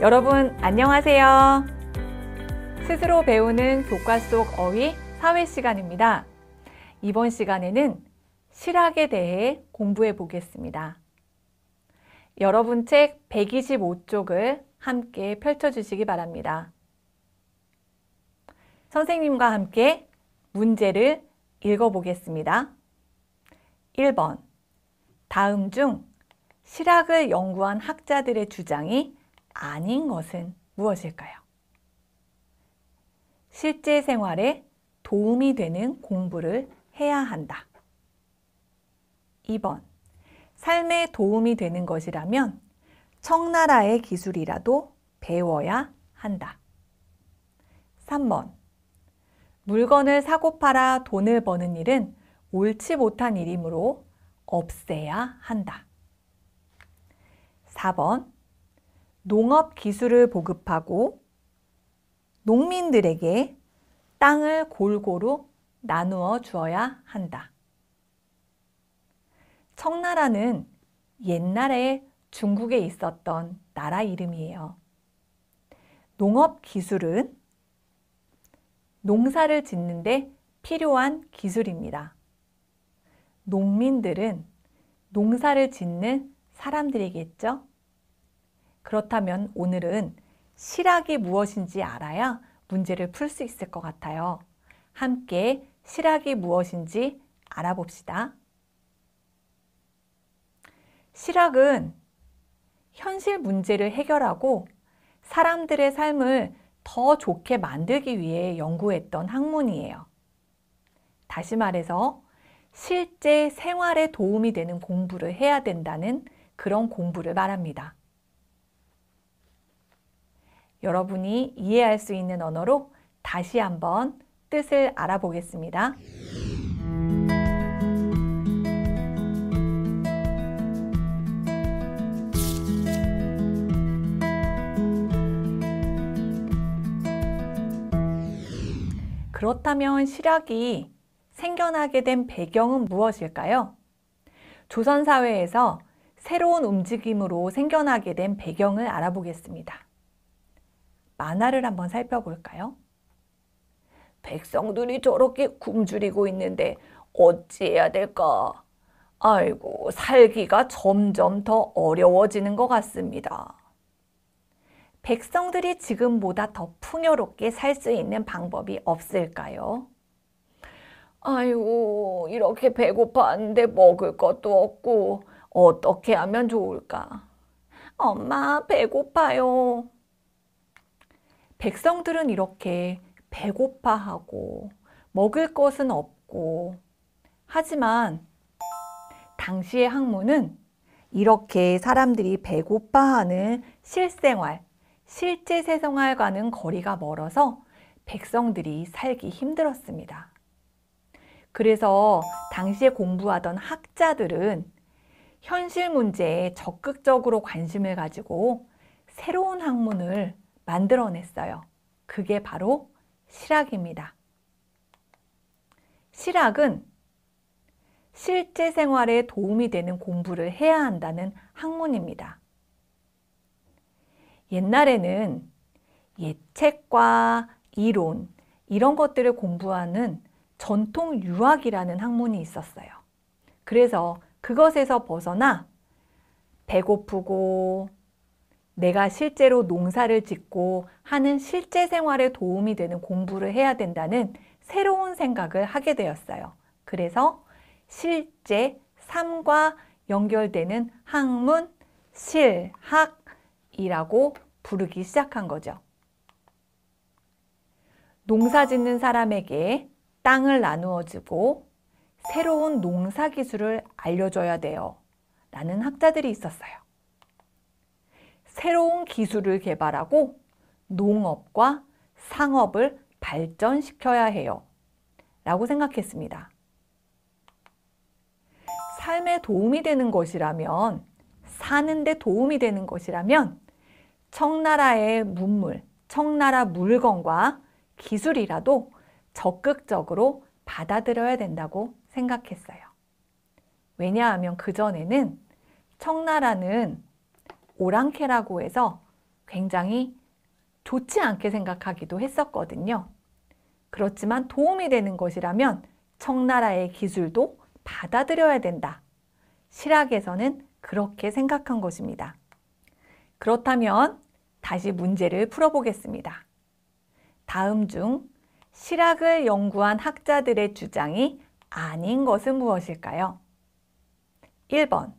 여러분 안녕하세요. 스스로 배우는 교과 속 어휘 사회 시간입니다. 이번 시간에는 실학에 대해 공부해 보겠습니다. 여러분 책 125쪽을 함께 펼쳐주시기 바랍니다. 선생님과 함께 문제를 읽어보겠습니다. 1번. 다음 중 실학을 연구한 학자들의 주장이 아닌 것은 무엇일까요? 실제 생활에 도움이 되는 공부를 해야 한다. 2번. 삶에 도움이 되는 것이라면 청나라의 기술이라도 배워야 한다. 3번. 물건을 사고 팔아 돈을 버는 일은 옳지 못한 일이므로 없애야 한다. 4번. 농업 기술을 보급하고 농민들에게 땅을 골고루 나누어 주어야 한다. 청나라는 옛날에 중국에 있었던 나라 이름이에요. 농업 기술은 농사를 짓는데 필요한 기술입니다. 농민들은 농사를 짓는 사람들이겠죠? 그렇다면 오늘은 실학이 무엇인지 알아야 문제를 풀 수 있을 것 같아요. 함께 실학이 무엇인지 알아봅시다. 실학은 현실 문제를 해결하고 사람들의 삶을 더 좋게 만들기 위해 연구했던 학문이에요. 다시 말해서 실제 생활에 도움이 되는 공부를 해야 된다는 그런 공부를 말합니다. 여러분이 이해할 수 있는 언어로 다시 한번 뜻을 알아보겠습니다. 그렇다면 실학이 생겨나게 된 배경은 무엇일까요? 조선사회에서 새로운 움직임으로 생겨나게 된 배경을 알아보겠습니다. 만화를 한번 살펴볼까요? 백성들이 저렇게 굶주리고 있는데 어찌해야 될까? 아이고, 살기가 점점 더 어려워지는 것 같습니다. 백성들이 지금보다 더 풍요롭게 살 수 있는 방법이 없을까요? 아이고, 이렇게 배고파하는데 먹을 것도 없고 어떻게 하면 좋을까? 엄마, 배고파요. 백성들은 이렇게 배고파하고 먹을 것은 없고 하지만 당시의 학문은 이렇게 사람들이 배고파하는 실생활, 실제 생활과는 거리가 멀어서 백성들이 살기 힘들었습니다. 그래서 당시에 공부하던 학자들은 현실 문제에 적극적으로 관심을 가지고 새로운 학문을 만들어냈어요. 그게 바로 실학입니다. 실학은 실제 생활에 도움이 되는 공부를 해야 한다는 학문입니다. 옛날에는 예책과 이론, 이런 것들을 공부하는 전통 유학이라는 학문이 있었어요. 그래서 그것에서 벗어나 배고프고 내가 실제로 농사를 짓고 하는 실제 생활에 도움이 되는 공부를 해야 된다는 새로운 생각을 하게 되었어요. 그래서 실제 삶과 연결되는 학문, 실학이라고 부르기 시작한 거죠. 농사 짓는 사람에게 땅을 나누어 주고 새로운 농사 기술을 알려줘야 돼요. 라는 학자들이 있었어요. 새로운 기술을 개발하고 농업과 상업을 발전시켜야 해요. 라고 생각했습니다. 삶에 도움이 되는 것이라면, 사는데 도움이 되는 것이라면 청나라의 문물, 청나라 물건과 기술이라도 적극적으로 받아들여야 된다고 생각했어요. 왜냐하면 그전에는 청나라는 오랑캐라고 해서 굉장히 좋지 않게 생각하기도 했었거든요. 그렇지만 도움이 되는 것이라면 청나라의 기술도 받아들여야 된다. 실학에서는 그렇게 생각한 것입니다. 그렇다면 다시 문제를 풀어보겠습니다. 다음 중 실학을 연구한 학자들의 주장이 아닌 것은 무엇일까요? 1번,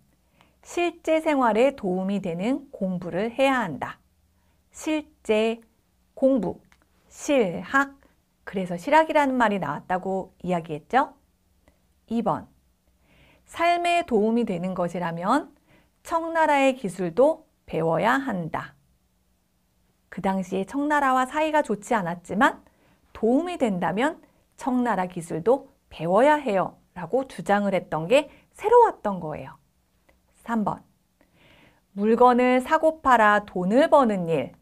실제 생활에 도움이 되는 공부를 해야 한다. 실제, 공부, 실학, 그래서 실학이라는 말이 나왔다고 이야기했죠? 2번, 삶에 도움이 되는 것이라면 청나라의 기술도 배워야 한다. 그 당시에 청나라와 사이가 좋지 않았지만 도움이 된다면 청나라 기술도 배워야 해요 라고 주장을 했던 게 새로웠던 거예요. 3번, 물건을 사고 팔아 돈을 버는 일,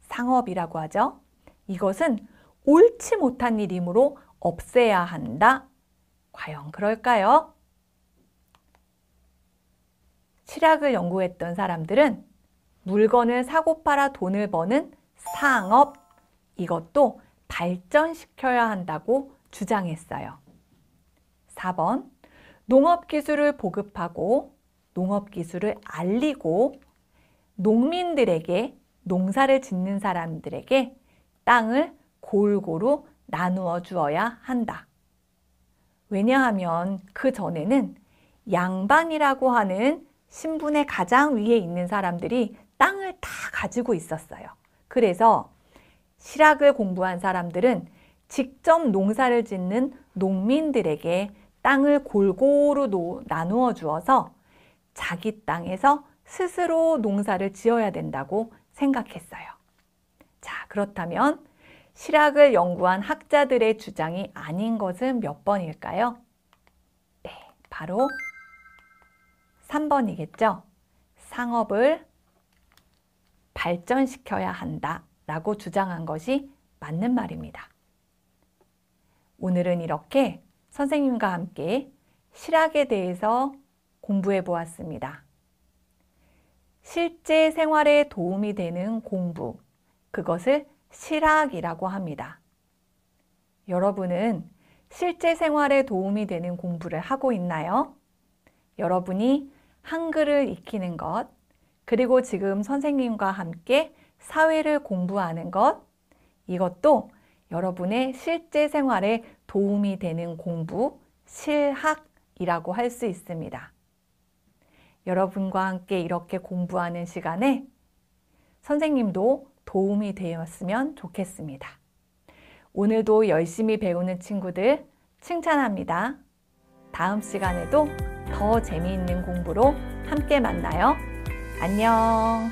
상업이라고 하죠. 이것은 옳지 못한 일이므로 없애야 한다. 과연 그럴까요? 실학을 연구했던 사람들은 물건을 사고 팔아 돈을 버는 상업, 이것도 발전시켜야 한다고 주장했어요. 4번, 농업기술을 보급하고 농업기술을 알리고 농민들에게, 농사를 짓는 사람들에게 땅을 골고루 나누어 주어야 한다. 왜냐하면 그 전에는 양반이라고 하는 신분의 가장 위에 있는 사람들이 땅을 다 가지고 있었어요. 그래서 실학을 공부한 사람들은 직접 농사를 짓는 농민들에게 땅을 골고루 나누어 주어서 자기 땅에서 스스로 농사를 지어야 된다고 생각했어요. 자, 그렇다면 실학을 연구한 학자들의 주장이 아닌 것은 몇 번일까요? 네, 바로 3번이겠죠. 상업을 발전시켜야 한다 라고 주장한 것이 맞는 말입니다. 오늘은 이렇게 선생님과 함께 실학에 대해서 공부해 보았습니다. 실제 생활에 도움이 되는 공부, 그것을 실학이라고 합니다. 여러분은 실제 생활에 도움이 되는 공부를 하고 있나요? 여러분이 한글을 익히는 것, 그리고 지금 선생님과 함께 사회를 공부하는 것, 이것도 여러분의 실제 생활에 도움이 되는 공부, 실학이라고 할 수 있습니다. 여러분과 함께 이렇게 공부하는 시간에 선생님도 도움이 되었으면 좋겠습니다. 오늘도 열심히 배우는 친구들 칭찬합니다. 다음 시간에도 더 재미있는 공부로 함께 만나요. 안녕.